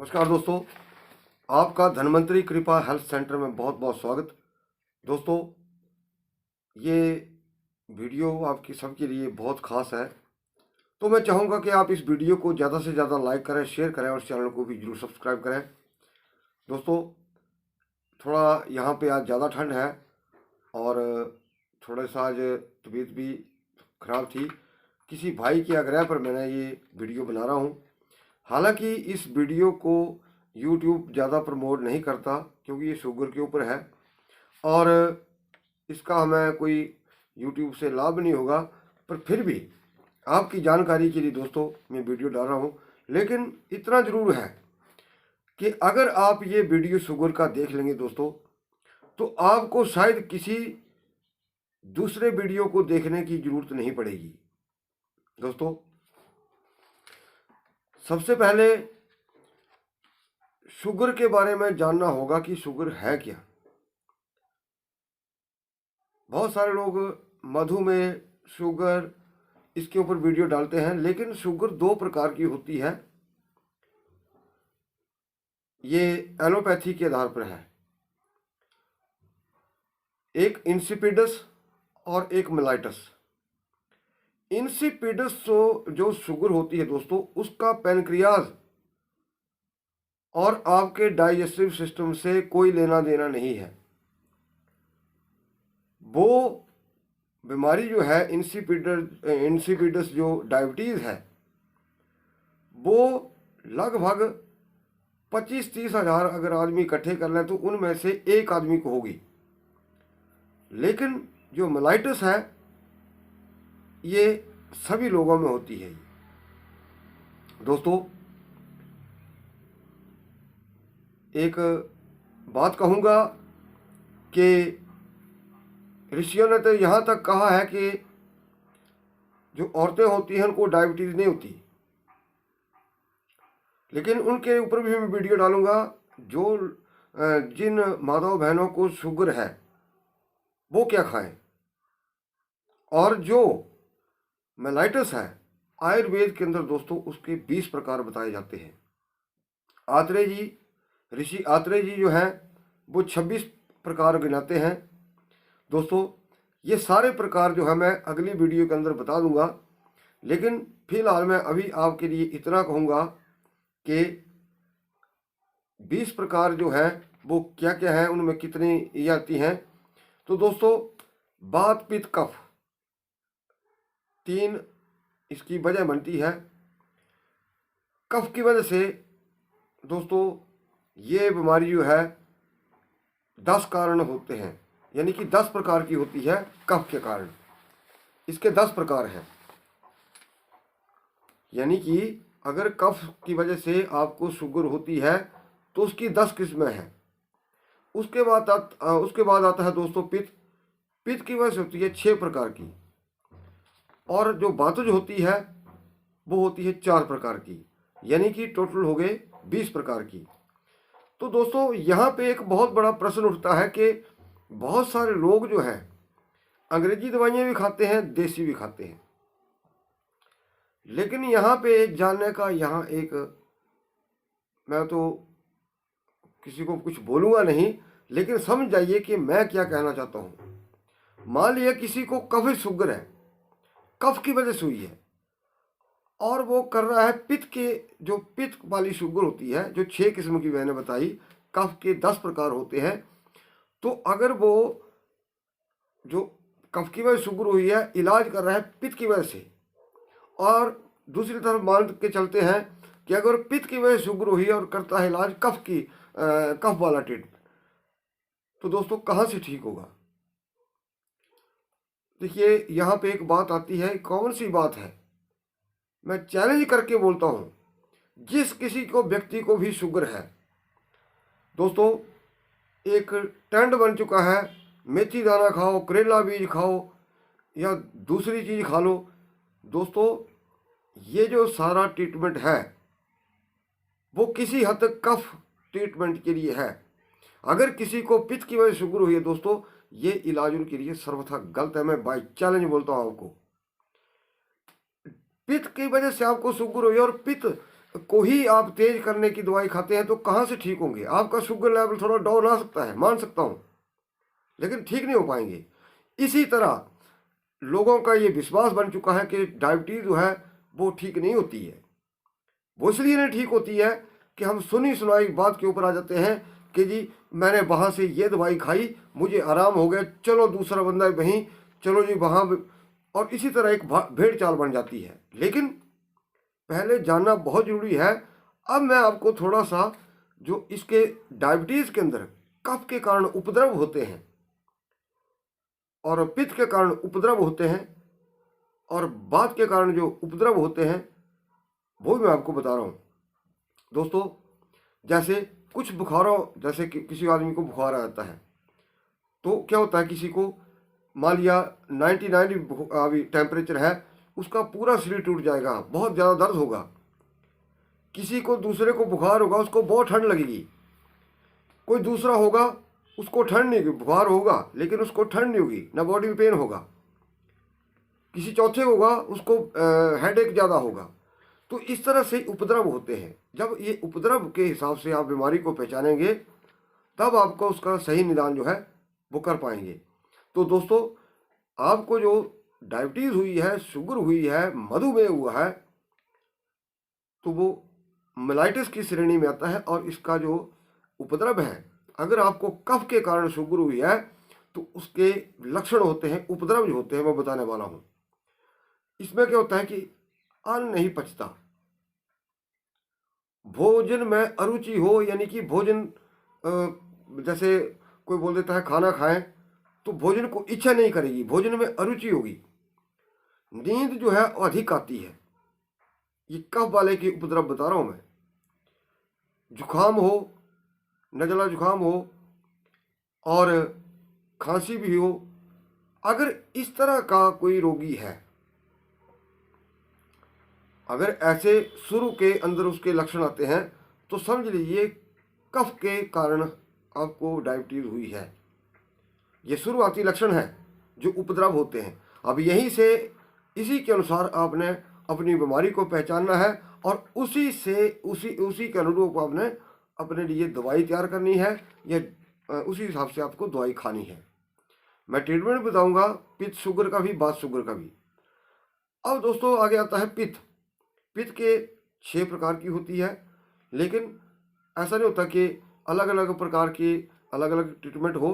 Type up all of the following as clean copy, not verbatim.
नमस्कार दोस्तों, आपका धन्वंतरी कृपा हेल्थ सेंटर में बहुत बहुत स्वागत। दोस्तों, ये वीडियो आपकी सबके लिए बहुत ख़ास है, तो मैं चाहूँगा कि आप इस वीडियो को ज़्यादा से ज़्यादा लाइक करें, शेयर करें और चैनल को भी जरूर सब्सक्राइब करें। दोस्तों, थोड़ा यहाँ पे आज ज़्यादा ठंड है और थोड़ा सा आज तबीयत भी ख़राब थी। किसी भाई के आग्रह पर मैंने ये वीडियो बना रहा हूँ। हालांकि इस वीडियो को YouTube ज़्यादा प्रमोट नहीं करता क्योंकि ये शुगर के ऊपर है और इसका हमें कोई YouTube से लाभ नहीं होगा, पर फिर भी आपकी जानकारी के लिए दोस्तों मैं वीडियो डाल रहा हूँ। लेकिन इतना ज़रूर है कि अगर आप ये वीडियो शुगर का देख लेंगे दोस्तों, तो आपको शायद किसी दूसरे वीडियो को देखने की ज़रूरत नहीं पड़ेगी। दोस्तों, सबसे पहले शुगर के बारे में जानना होगा कि शुगर है क्या। बहुत सारे लोग मधुमेह, शुगर इसके ऊपर वीडियो डालते हैं, लेकिन शुगर दो प्रकार की होती है। ये एलोपैथी के आधार पर है, एक इंसिपिडस और एक मेलाइटस। इंसिपिडस जो शुगर होती है दोस्तों, उसका पैनक्रियाज और आपके डाइजेस्टिव सिस्टम से कोई लेना देना नहीं है। वो बीमारी जो है इंसिपिडस जो डायबिटीज़ है, वो लगभग 25-30 हज़ार अगर आदमी इकट्ठे कर लें तो उनमें से एक आदमी को होगी। लेकिन जो मेलाइटस है ये सभी लोगों में होती है। दोस्तों, एक बात कहूँगा कि ऋषियों ने तो यहाँ तक कहा है कि जो औरतें होती हैं उनको डायबिटीज़ नहीं होती, लेकिन उनके ऊपर भी मैं वीडियो डालूंगा। जो जिन माताओं बहनों को शुगर है वो क्या खाएं, और जो मेलाइटस है आयुर्वेद के अंदर दोस्तों उसके 20 प्रकार बताए जाते हैं। आत्रेय जी, ऋषि आत्रेय जी जो हैं वो 26 प्रकार गिनाते हैं। दोस्तों, ये सारे प्रकार जो है मैं अगली वीडियो के अंदर बता दूंगा, लेकिन फिलहाल मैं अभी आपके लिए इतना कहूँगा कि 20 प्रकार जो है वो क्या क्या है, उनमें कितनी ये आती हैं। तो दोस्तों, वात पित्त कफ 3 इसकी वजह बनती है। कफ की वजह से दोस्तों ये बीमारी जो है 10 कारण होते हैं, यानी कि 10 प्रकार की होती है कफ के कारण। इसके 10 प्रकार हैं, यानी कि अगर कफ की वजह से आपको शुगर होती है तो उसकी 10 किस्में हैं। उसके बाद आता है दोस्तों पित्त। पित्त की वजह से होती है 6 प्रकार की, और जो वातज होती है वो होती है 4 प्रकार की, यानी कि टोटल हो गए 20 प्रकार की। तो दोस्तों, यहाँ पे एक बहुत बड़ा प्रश्न उठता है कि बहुत सारे लोग जो हैं अंग्रेजी दवाइयाँ भी खाते हैं, देसी भी खाते हैं, लेकिन यहाँ पे जानने का मैं तो किसी को कुछ बोलूँगा नहीं, लेकिन समझ जाइए कि मैं क्या कहना चाहता हूँ। मान लिया किसी को कफ शुगर है, कफ की वजह से हुई है, और वो कर रहा है पित्त के, जो पित्त वाली शुगर होती है, जो 6 किस्म की मैंने बताई, कफ के 10 प्रकार होते हैं। तो अगर वो जो कफ की वजह से शुगर हुई है इलाज कर रहा है पित्त की वजह से, और दूसरी तरफ मान के चलते हैं कि अगर पित्त की वजह से शुगर हुई है और करता है इलाज कफ वाला ट्रीटमेंट, तो दोस्तों कहाँ से ठीक होगा। देखिए, यहाँ पे एक बात आती है, कौन सी बात है, मैं चैलेंज करके बोलता हूँ, जिस किसी को व्यक्ति को भी शुगर है दोस्तों, एक ट्रेंड बन चुका है, मेथी दाना खाओ, करेला बीज खाओ या दूसरी चीज़ खा लो। दोस्तों, ये जो सारा ट्रीटमेंट है वो किसी हद तक कफ ट्रीटमेंट के लिए है। अगर किसी को पित्त की वजह से शुगर हुई है दोस्तों, ये इलाज उनके लिए सर्वथा गलत है। मैं बाई चैलेंज बोलता हूँ आपको, पित्त की वजह से आपको शुगर हुई है और पित्त को ही आप तेज करने की दवाई खाते हैं तो कहाँ से ठीक होंगे? आपका शुगर लेवल थोड़ा डाउन आ सकता है, मान सकता हूँ, लेकिन ठीक नहीं हो पाएंगे। इसी तरह लोगों का ये विश्वास बन चुका है कि डायबिटीज़ जो है वो ठीक नहीं होती है। वो इसलिए नहीं ठीक होती है कि हम सुनी सुनाई बात के ऊपर आ जाते हैं कि जी मैंने वहाँ से ये दवाई खाई, मुझे आराम हो गया, चलो दूसरा बंदा वहीं, चलो जी वहाँ, और इसी तरह एक भेड़ चाल बन जाती है। लेकिन पहले जानना बहुत ज़रूरी है। अब मैं आपको थोड़ा सा जो इसके डायबिटीज़ के अंदर कफ के कारण उपद्रव होते हैं और पित्त के कारण उपद्रव होते हैं और वात के कारण जो उपद्रव होते हैं वो भी मैं आपको बता रहा हूँ। दोस्तों, जैसे कुछ बुखारों, जैसे कि किसी आदमी को बुखार आ जाता है तो क्या होता है, किसी को मान लिया 99 अभी टेम्परेचर है, उसका पूरा शरीर टूट जाएगा, बहुत ज़्यादा दर्द होगा। किसी को दूसरे को बुखार होगा, उसको बहुत ठंड लगेगी। कोई दूसरा होगा, उसको ठंड नहीं होगी, बुखार होगा लेकिन उसको ठंड नहीं होगी, ना बॉडी में पेन होगा। किसी चौथे होगा, उसको हेडेक ज़्यादा होगा। तो इस तरह से उपद्रव होते हैं। जब ये उपद्रव के हिसाब से आप बीमारी को पहचानेंगे तब आपको उसका सही निदान जो है वो कर पाएंगे। तो दोस्तों, आपको जो डायबिटीज़ हुई है, शुगर हुई है, मधुमेह हुआ है, तो वो मेलाइटिस की श्रेणी में आता है। और इसका जो उपद्रव है, अगर आपको कफ के कारण शुगर हुई है तो उसके लक्षण होते हैं, उपद्रव जो होते हैं मैं बताने वाला हूँ। इसमें क्या होता है कि अन्न नहीं पचता, भोजन में अरुचि हो, यानी कि भोजन जैसे कोई बोल देता है खाना खाएं तो भोजन को इच्छा नहीं करेगी, भोजन में अरुचि होगी। नींद जो है वो अधिक आती है। ये कफ वाले की उपद्रव बता रहा हूं मैं। जुकाम हो, नज़ला जुकाम हो और खांसी भी हो, अगर इस तरह का कोई रोगी है, अगर ऐसे शुरू के अंदर उसके लक्षण आते हैं तो समझ लीजिए कफ के कारण आपको डायबिटीज हुई है। ये शुरुआती लक्षण है जो उपद्रव होते हैं। अब यहीं से इसी के अनुसार आपने अपनी बीमारी को पहचानना है और उसी से उसी के अनुरूप आपने अपने लिए दवाई तैयार करनी है, या उसी हिसाब से आपको दवाई खानी है। मैं ट्रीटमेंट बताऊंगा पित्त शुगर का भी, बात शुगर का भी। अब दोस्तों आगे आता है पित्त। पित्त के 6 प्रकार की होती है, लेकिन ऐसा नहीं होता कि अलग अलग प्रकार की अलग अलग ट्रीटमेंट हो।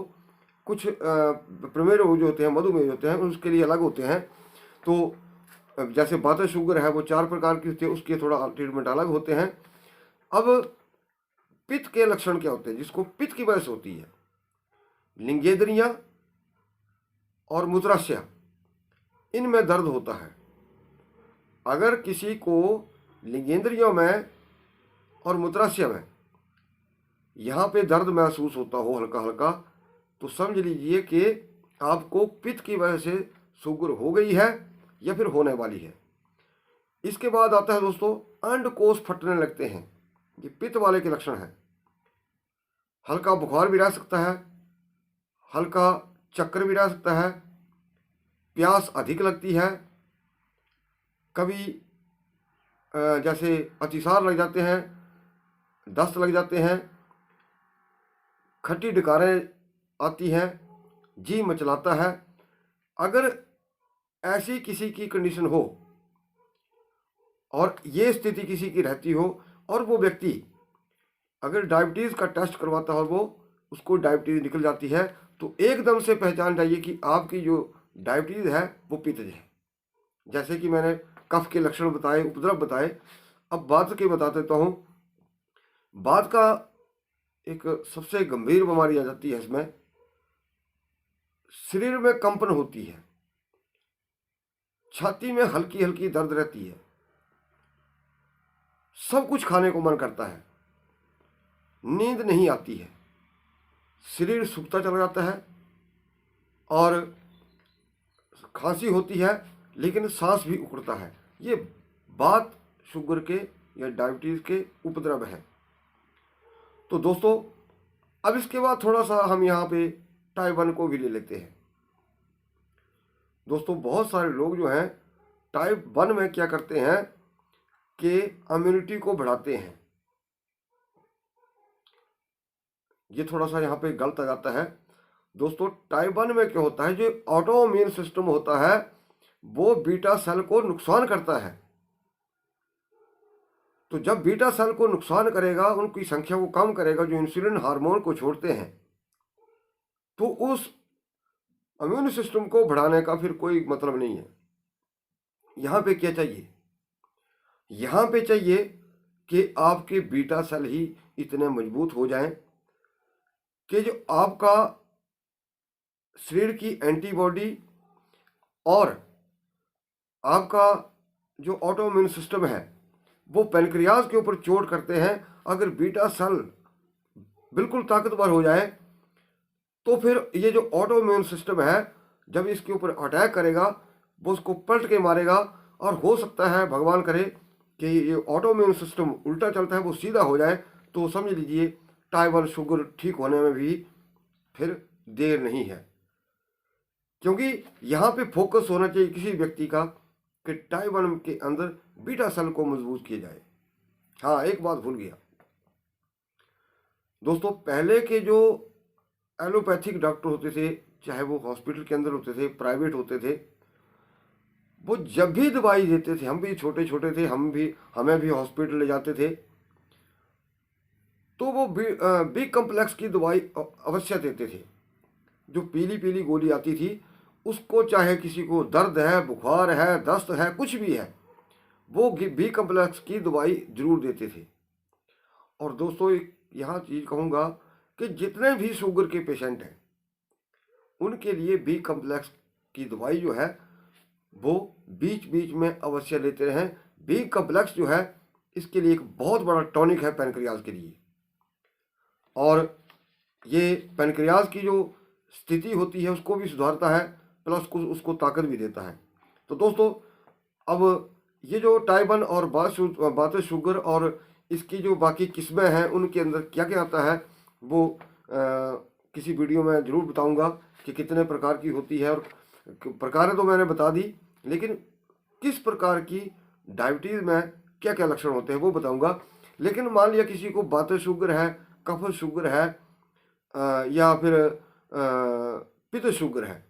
कुछ प्रमेह रोग जो होते हैं, मधुमेह होते हैं, उसके लिए अलग होते हैं। तो जैसे वात शुगर है वो 4 प्रकार की होती है, उसके थोड़ा ट्रीटमेंट अलग होते हैं। अब पित्त के लक्षण क्या होते हैं जिसको पित्त की वजह से होती है? लिंगेद्रियां और मूत्राशय, इनमें दर्द होता है। अगर किसी को लिंगेंद्रियों में और मूत्राशय में यहाँ पे दर्द महसूस होता हो हल्का हल्का, तो समझ लीजिए कि आपको पित्त की वजह से शुगर हो गई है या फिर होने वाली है। इसके बाद आता है दोस्तों अंडकोश फटने लगते हैं। ये पित्त वाले के लक्षण हैं। हल्का बुखार भी रह सकता है, हल्का चक्कर भी रह सकता है, प्यास अधिक लगती है, कभी जैसे अतिसार लग जाते हैं, दस्त लग जाते हैं, खट्टी डकारें आती हैं, जी मचलाता है। अगर ऐसी किसी की कंडीशन हो और ये स्थिति किसी की रहती हो और वो व्यक्ति अगर डायबिटीज़ का टेस्ट करवाता हो, वो उसको डायबिटीज़ निकल जाती है, तो एकदम से पहचान जाइए कि आपकी जो डायबिटीज़ है वो पित्त है। जैसे कि मैंने कफ के लक्षण बताए, उपद्रव बताए, अब बात के बता देता हूँ। बात का एक सबसे गंभीर बीमारी आ जाती है। इसमें शरीर में कंपन होती है, छाती में हल्की हल्की दर्द रहती है, सब कुछ खाने को मन करता है, नींद नहीं आती है, शरीर सूखता चला जाता है और खांसी होती है, लेकिन सांस भी उखड़ता है। ये बात शुगर के या डायबिटीज़ के उपद्रव है। तो दोस्तों, अब इसके बाद थोड़ा सा हम यहाँ पे टाइप 1 को भी ले लेते हैं। दोस्तों, बहुत सारे लोग जो हैं टाइप 1 में क्या करते हैं, के इम्यूनिटी को बढ़ाते हैं। ये थोड़ा सा यहाँ पे गलत आ जाता है दोस्तों। टाइप 1 में क्या होता है, जो ऑटो इम्यून सिस्टम होता है वो बीटा सेल को नुकसान करता है। तो जब बीटा सेल को नुकसान करेगा, उनकी संख्या को कम करेगा जो इंसुलिन हार्मोन को छोड़ते हैं, तो उस इम्यून सिस्टम को बढ़ाने का फिर कोई मतलब नहीं है। यहाँ पे क्या चाहिए, यहाँ पे चाहिए कि आपके बीटा सेल ही इतने मजबूत हो जाएं कि जो आपका शरीर की एंटीबॉडी और आपका जो ऑटो इम्यून सिस्टम है वो पेनक्रियाज के ऊपर चोट करते हैं। अगर बीटा सेल बिल्कुल ताकतवर हो जाए तो फिर ये जो ऑटो इम्यून सिस्टम है जब इसके ऊपर अटैक करेगा वो उसको पलट के मारेगा, और हो सकता है भगवान करे कि ये ऑटो इम्यून सिस्टम उल्टा चलता है वो सीधा हो जाए, तो समझ लीजिए टाइप 1 शुगर ठीक होने में भी फिर देर नहीं है। क्योंकि यहाँ पे फोकस होना चाहिए किसी व्यक्ति का कि टाइप 1 के अंदर बीटा सेल को मजबूत किया जाए। हाँ, एक बात भूल गया दोस्तों, पहले के जो एलोपैथिक डॉक्टर होते थे, चाहे वो हॉस्पिटल के अंदर होते थे, प्राइवेट होते थे, वो जब भी दवाई देते थे, हम भी छोटे छोटे थे, हमें भी हॉस्पिटल ले जाते थे, तो वो बी कम्प्लेक्स की दवाई अवश्य देते थे। जो पीली पीली गोली आती थी उसको, चाहे किसी को दर्द है, बुखार है, दस्त है, कुछ भी है, वो बी कम्प्लेक्स की दवाई जरूर देते थे। और दोस्तों एक यहाँ चीज़ कहूँगा कि जितने भी शुगर के पेशेंट हैं उनके लिए बी कम्प्लेक्स की दवाई जो है वो बीच बीच में अवश्य लेते रहें। बी कम्प्लेक्स जो है इसके लिए एक बहुत बड़ा टॉनिक है पेनक्रियाज के लिए, और ये पेनक्रियाज की जो स्थिति होती है उसको भी सुधारता है, प्लस उसको ताकत भी देता है। तो दोस्तों अब ये जो टाइप 1 और बात शुगर और इसकी जो बाकी किस्में हैं उनके अंदर क्या क्या आता है वो किसी वीडियो में ज़रूर बताऊंगा कि कितने प्रकार की होती है, और प्रकारें तो मैंने बता दी, लेकिन किस प्रकार की डायबिटीज़ में क्या क्या लक्षण होते हैं वो बताऊंगा। लेकिन मान लिया किसी को बात शुगर है, कफ शुगर है, या फिर पित्त शुगर है,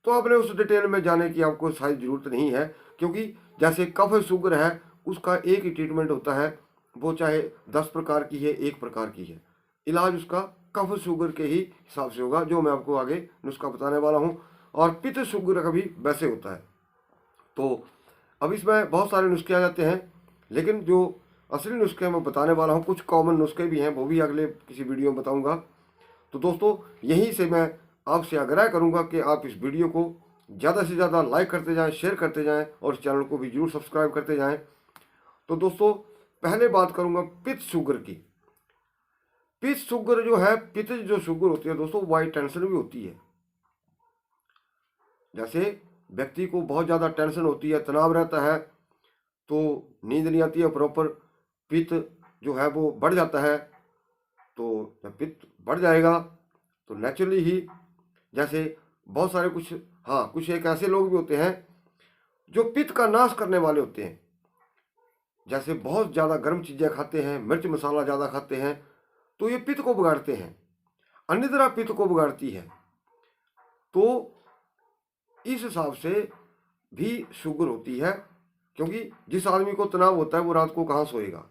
तो आपने उस डिटेल में जाने की आपको शायद ज़रूरत नहीं है, क्योंकि जैसे कफ शुगर है उसका एक ही ट्रीटमेंट होता है, वो चाहे 10 प्रकार की है, 1 प्रकार की है, इलाज उसका कफ शुगर के ही हिसाब से होगा, जो मैं आपको आगे नुस्खा बताने वाला हूँ। और पित्त शुगर का भी वैसे होता है। तो अब इसमें बहुत सारे नुस्खे आ जाते हैं, लेकिन जो असली नुस्खे मैं बताने वाला हूँ, कुछ कॉमन नुस्खे भी हैं, वो भी अगले किसी वीडियो में बताऊँगा। तो दोस्तों यहीं से मैं आपसे आग्रह करूँगा कि आप इस वीडियो को ज़्यादा से ज़्यादा लाइक करते जाएं, शेयर करते जाएं, और इस चैनल को भी जरूर सब्सक्राइब करते जाएं। तो दोस्तों पहले बात करूँगा पित्त शुगर की। पित्त शुगर जो है, पित्त जो शुगर होती है दोस्तों, वाइट टेंशन भी होती है। जैसे व्यक्ति को बहुत ज़्यादा टेंशन होती है, तनाव रहता है, तो नींद नहीं आती है प्रॉपर, पित्त जो है वो बढ़ जाता है। तो जब पित्त बढ़ जाएगा तो नेचुरली ही, जैसे बहुत सारे कुछ एक ऐसे लोग भी होते हैं जो पित्त का नाश करने वाले होते हैं, जैसे बहुत ज़्यादा गर्म चीज़ें खाते हैं, मिर्च मसाला ज़्यादा खाते हैं, तो ये पित्त को बिगाड़ते हैं, अनिद्रा पित्त को बिगाड़ती है। तो इस हिसाब से भी शुगर होती है, क्योंकि जिस आदमी को तनाव होता है वो रात को कहाँ सोएगा,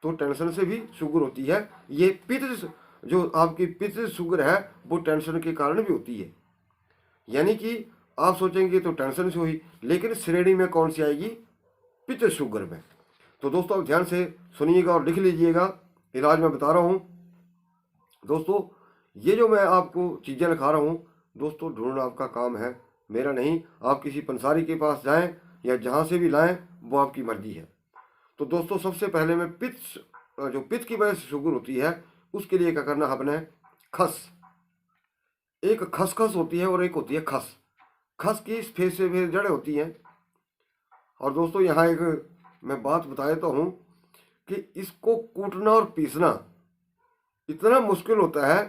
तो टेंशन से भी शुगर होती है। ये पित्त जो आपकी पित्त शुगर है वो टेंशन के कारण भी होती है। यानी कि आप सोचेंगे तो टेंशन से हुई, लेकिन श्रेणी में कौन सी आएगी, पित्त शुगर में। तो दोस्तों आप ध्यान से सुनिएगा और लिख लीजिएगा, इलाज मैं बता रहा हूँ। दोस्तों ये जो मैं आपको चीज़ें लिखा रहा हूँ दोस्तों, ढूंढना आपका काम है, मेरा नहीं। आप किसी पंसारी के पास जाएं या जहाँ से भी लाएं, वो आपकी मर्जी है। तो दोस्तों सबसे पहले मैं जो पित्त की वजह से शुगर होती है उसके लिए क्या करना आपने, खस, एक खसखस होती है और एक होती है खस। खस की सफेद सफेद जड़ें होती हैं। और दोस्तों यहाँ एक मैं बात बता देता हूँ कि इसको कूटना और पीसना इतना मुश्किल होता है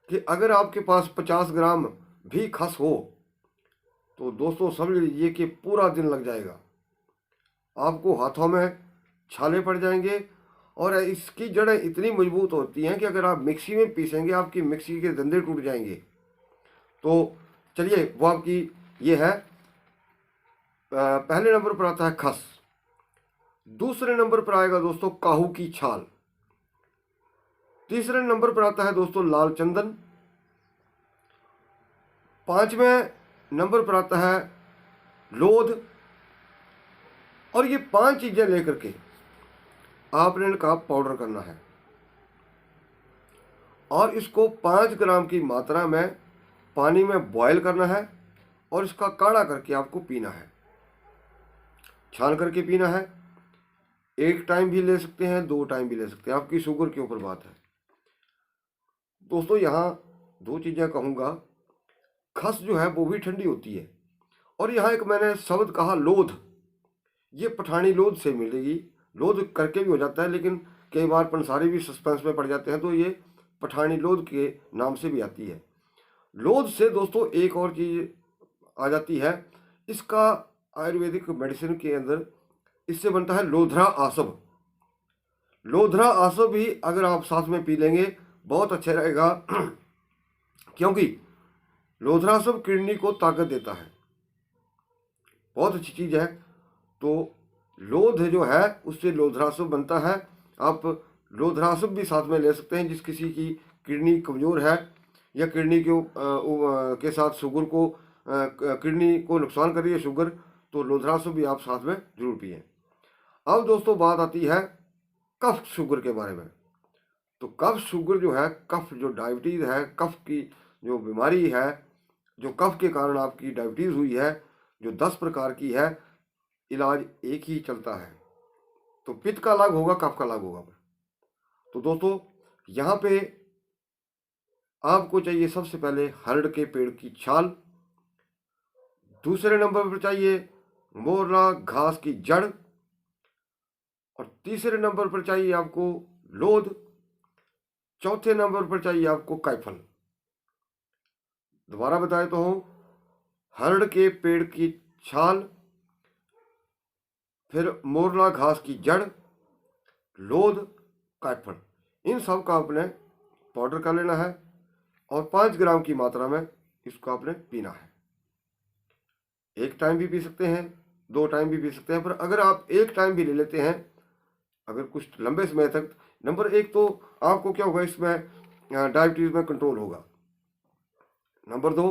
कि अगर आपके पास 50 ग्राम भी खस हो तो दोस्तों समझ लीजिए कि पूरा दिन लग जाएगा। आपको हाथों में छाले पड़ जाएंगे और इसकी जड़ें इतनी मजबूत होती हैं कि अगर आप मिक्सी में पीसेंगे आपकी मिक्सी के दंदे टूट जाएंगे। तो चलिए वो आपकी ये है। पहले नंबर पर आता है खस। दूसरे नंबर पर आएगा दोस्तों काहू की छाल। तीसरे नंबर पर आता है दोस्तों लाल चंदन। पांचवें नंबर पर आता है लोध। और ये 5 चीजें लेकर के आपने इनका पाउडर करना है और इसको 5 ग्राम की मात्रा में पानी में बॉयल करना है और इसका काढ़ा करके आपको पीना है, छान करके पीना है। 1 टाइम भी ले सकते हैं, 2 टाइम भी ले सकते हैं, आपकी शुगर के ऊपर बात है। दोस्तों यहाँ 2 चीज़ें कहूँगा। खस जो है वो भी ठंडी होती है और यहाँ एक मैंने शब्द कहा लोध, ये पठानी लोध से मिलेगी। लोध करके भी हो जाता है लेकिन कई बार पंसारी भी सस्पेंस में पड़ जाते हैं तो ये पठानी लोध के नाम से भी आती है। लोध से दोस्तों एक और चीज़ आ जाती है, इसका आयुर्वेदिक मेडिसिन के अंदर इससे बनता है लोधरा आसव। लोधरा आसव भी अगर आप साथ में पी लेंगे बहुत अच्छा रहेगा क्योंकि लोधरा आसव किडनी को ताकत देता है, बहुत अच्छी चीज़ है। तो लोध जो है उससे लोधरासव बनता है। आप लोधरासव भी साथ में ले सकते हैं। जिस किसी की किडनी कमज़ोर है या किडनी के साथ शुगर को किडनी को नुकसान कर रही है शुगर, तो लोधरासव भी आप साथ में जरूर पिए। अब दोस्तों बात आती है कफ शुगर के बारे में। तो कफ शुगर जो है, कफ जो डायबिटीज़ है, कफ की जो बीमारी है, जो कफ के कारण आपकी डायबिटीज़ हुई है, जो 10 प्रकार की है, इलाज एक ही चलता है। तो पित्त का अलग होगा, कफ का अलग होगा। तो दोस्तों यहाँ पे आपको चाहिए सबसे पहले हरड़ के पेड़ की छाल। दूसरे नंबर पर चाहिए मोरला घास की जड़ और तीसरे नंबर पर चाहिए आपको लोध। चौथे नंबर पर चाहिए आपको कायफल। दोबारा बताए तो हूँ, हरड़ के पेड़ की छाल, फिर मोरला घास की जड़, लोध, कायफल, इन सब का आपने पाउडर कर लेना है और 5 ग्राम की मात्रा में इसको आपने पीना है। 1 टाइम भी पी सकते हैं, 2 टाइम भी पी सकते हैं, पर अगर आप 1 टाइम भी ले लेते हैं अगर कुछ लंबे समय तक, नंबर 1 तो आपको क्या होगा, इसमें डायबिटीज़ में कंट्रोल होगा। नंबर 2,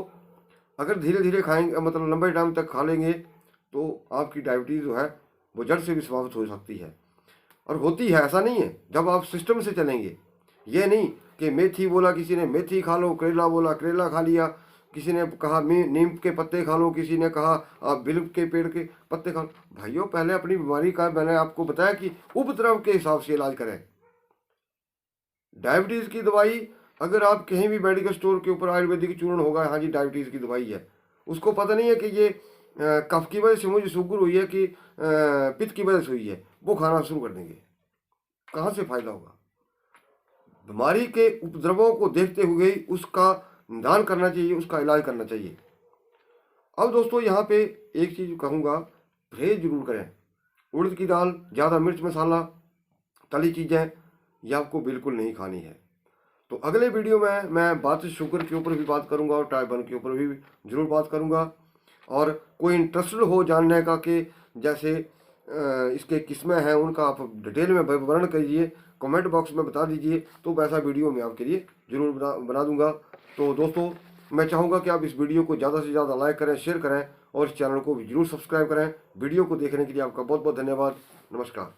अगर धीरे धीरे खाएंगे, मतलब लंबे टाइम तक खा लेंगे, तो आपकी डायबिटीज़ जो है वो जड़ से भी समाप्त हो सकती है। और होती है, ऐसा नहीं है। जब आप सिस्टम से चलेंगे, ये नहीं कि मेथी बोला किसी ने मेथी खा लो, करेला बोला करेला खा लिया, किसी ने कहा नीम के पत्ते खा लो, किसी ने कहा आप बिल्व के पेड़ के पत्ते खा लो। भाइयों पहले अपनी बीमारी का मैंने आपको बताया कि उपद्रव के हिसाब से इलाज करें। डायबिटीज़ की दवाई अगर आप कहीं भी मेडिकल स्टोर के ऊपर आयुर्वेदिक चूर्ण होगा, हाँ जी डायबिटीज़ की दवाई है, उसको पता नहीं है कि ये कफ की वजह से मुझे शुगर हुई है कि पित्त की वजह से हुई है, वो खाना शुरू कर देंगे। कहाँ से फायदा होगा? बीमारी के उपद्रवों को देखते हुए उसका निदान करना चाहिए, उसका इलाज करना चाहिए। अब दोस्तों यहाँ पे एक चीज़ कहूँगा, परहेज जरूर करें। उड़द की दाल, ज़्यादा मिर्च मसाला, तली चीज़ें, ये आपको बिल्कुल नहीं खानी है। तो अगले वीडियो में मैं बात शुगर के ऊपर भी बात करूँगा और टाइप 1 के ऊपर भी जरूर बात करूँगा। और कोई इंटरेस्टेड हो जानने का कि जैसे इसके किस्में हैं, उनका आप डिटेल में वर्णन करिए, कमेंट बॉक्स में बता दीजिए, तो वैसा वीडियो मैं आपके लिए ज़रूर बना दूंगा। तो दोस्तों मैं चाहूँगा कि आप इस वीडियो को ज़्यादा से ज़्यादा लाइक करें, शेयर करें और इस चैनल को भी जरूर सब्सक्राइब करें। वीडियो को देखने के लिए आपका बहुत बहुत धन्यवाद। नमस्कार।